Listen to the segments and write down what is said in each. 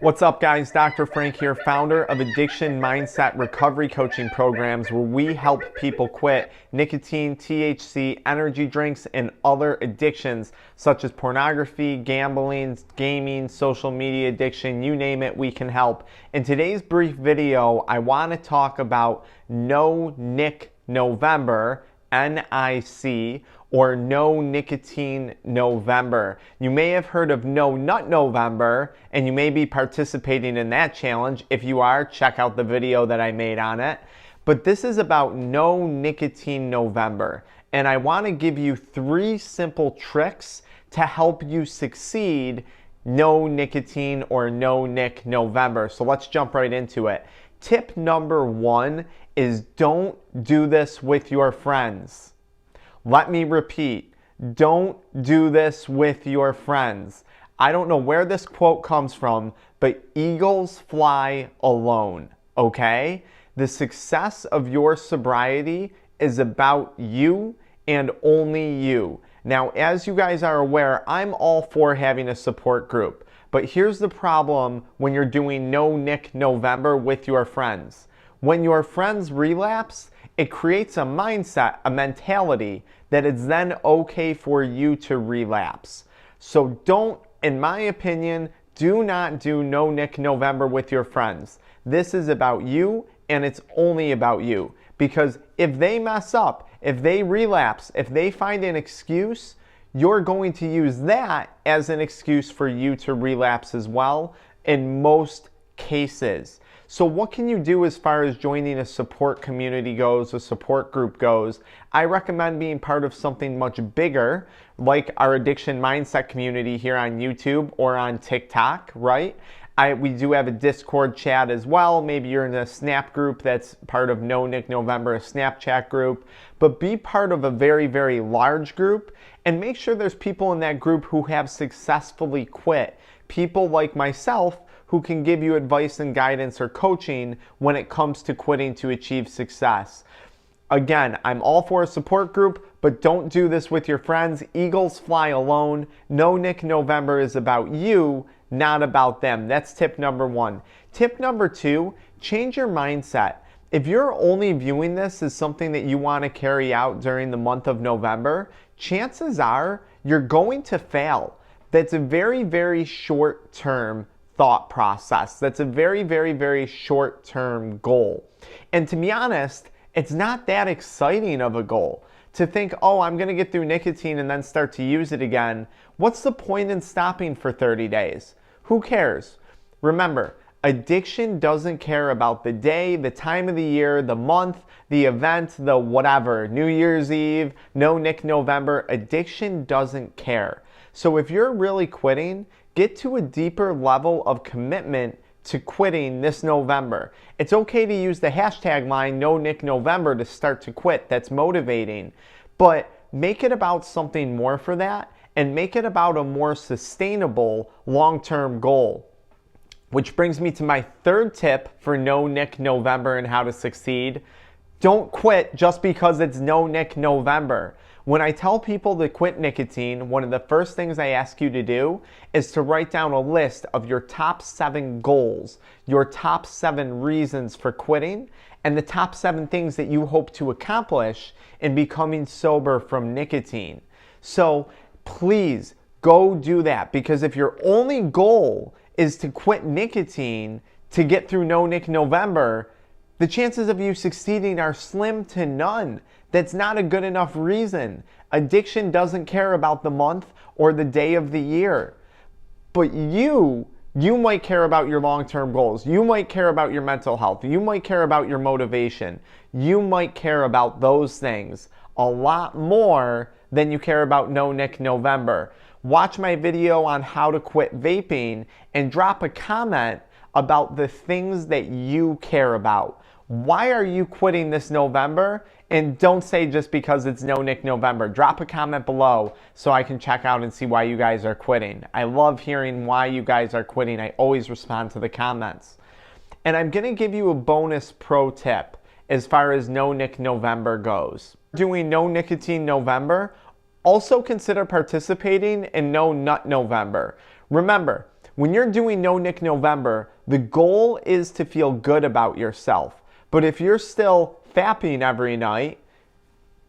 What's up, guys? Dr. Frank here, founder of Addiction Mindset Recovery Coaching Programs, where we help people quit nicotine, THC, energy drinks, and other addictions such as pornography, gambling, gaming, social media addiction, you name it, we can help. In today's brief video, I want to talk about No Nic November, NIC, or No Nicotine November. You may have heard of No Nut November, and you may be participating in that challenge. If you are, check out the video that I made on it. But this is about No Nicotine November, and I want to give you 3 simple tricks to help you succeed No Nicotine or No Nic November. So let's jump right into it. Tip number 1 is don't do this with your friends. Let me repeat, don't do this with your friends. I don't know where this quote comes from, but eagles fly alone, okay? The success of your sobriety is about you and only you. Now, as you guys are aware, I'm all for having a support group, but here's the problem when you're doing No Nic November with your friends. When your friends relapse, it creates a mindset, a mentality, that it's then okay for you to relapse. So don't, in my opinion, do not do No Nic November with your friends. This is about you, and it's only about you. Because if they mess up, if they relapse, if they find an excuse, you're going to use that as an excuse for you to relapse as well in most cases. So what can you do as far as joining a support community goes, a support group goes? I recommend being part of something much bigger, like our Addiction Mindset community here on YouTube or on TikTok, right? We do have a Discord chat as well. Maybe you're in a Snap group that's part of No Nic November, a Snapchat group. But be part of a very, very large group and make sure there's people in that group who have successfully quit. People like myself who can give you advice and guidance or coaching when it comes to quitting to achieve success. Again, I'm all for a support group, but don't do this with your friends. Eagles fly alone. No Nic November is about you, not about them. That's tip number 1. Tip number 2, change your mindset. If you're only viewing this as something that you want to carry out during the month of November, chances are you're going to fail. That's a very, very short-term thought process. That's a very, very, very short-term goal. And to be honest, it's not that exciting of a goal. To think, oh, I'm going to get through nicotine and then start to use it again. What's the point in stopping for 30 days? Who cares? Remember, addiction doesn't care about the day, the time of the year, the month, the event, the whatever. New Year's Eve, No Nic November. Addiction doesn't care. So if you're really quitting, get to a deeper level of commitment to quitting this November. It's okay to use the hashtag line No Nic November to start to quit. That's motivating. But make it about something more for that and make it about a more sustainable long-term goal. Which brings me to my 3rd tip for No Nic November and how to succeed. Don't quit just because it's No Nic November. When I tell people to quit nicotine, one of the first things I ask you to do is to write down a list of your top 7 goals, your top 7 reasons for quitting, and the top 7 things that you hope to accomplish in becoming sober from nicotine. So please go do that, because if your only goal is to quit nicotine to get through No Nic November, the chances of you succeeding are slim to none. That's not a good enough reason. Addiction doesn't care about the month or the day of the year. But you might care about your long-term goals. You might care about your mental health. You might care about your motivation. You might care about those things a lot more than you care about No Nic November. Watch my video on how to quit vaping and drop a comment about the things that you care about. Why are you quitting this November? And don't say just because it's No Nic November. Drop a comment below so I can check out and see why you guys are quitting. I love hearing why you guys are quitting. I always respond to the comments. And I'm going to give you a bonus pro tip as far as No Nic November goes. Doing No Nicotine November, also consider participating in No Nut November. Remember, When you're doing No Nic November, the goal is to feel good about yourself. But if you're still fapping every night,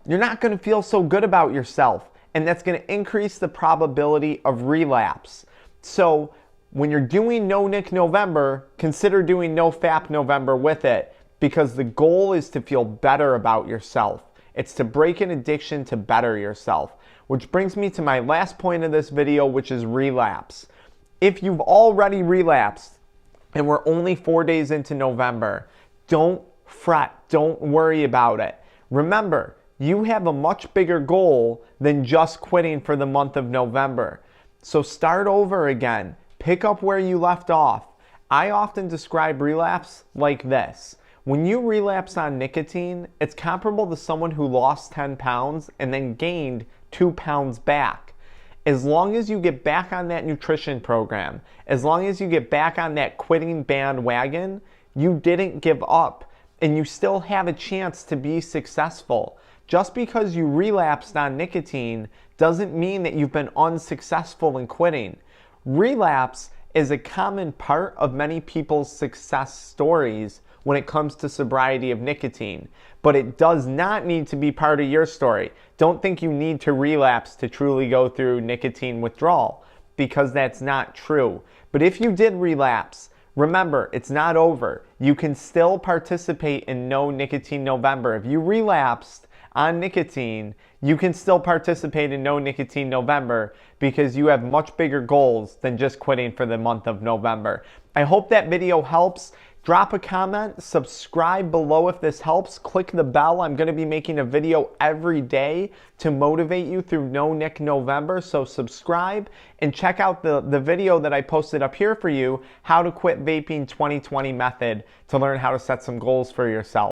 you're not going to feel so good about yourself. And that's going to increase the probability of relapse. So when you're doing No Nic November, consider doing No Fap November with it, because the goal is to feel better about yourself. It's to break an addiction to better yourself. Which brings me to my last point of this video, which is relapse. If you've already relapsed and we're only 4 days into November, don't fret, don't worry about it. Remember, you have a much bigger goal than just quitting for the month of November. So start over again. Pick up where you left off. I often describe relapse like this. When you relapse on nicotine, it's comparable to someone who lost 10 pounds and then gained 2 pounds back. As long as you get back on that nutrition program, as long as you get back on that quitting bandwagon, you didn't give up and you still have a chance to be successful. Just because you relapsed on nicotine doesn't mean that you've been unsuccessful in quitting. Relapse is a common part of many people's success stories when it comes to sobriety of nicotine, but it does not need to be part of your story. Don't think you need to relapse to truly go through nicotine withdrawal, because that's not true. But if you did relapse, remember, it's not over. You can still participate in No Nicotine November. If you relapsed on nicotine, you can still participate in No Nicotine November because you have much bigger goals than just quitting for the month of November. I hope that video helps. Drop a comment, subscribe below if this helps, click the bell. I'm going to be making a video every day to motivate you through No Nic November, so subscribe and check out the video that I posted up here for you, How to Quit Vaping 2020 Method, to learn how to set some goals for yourself.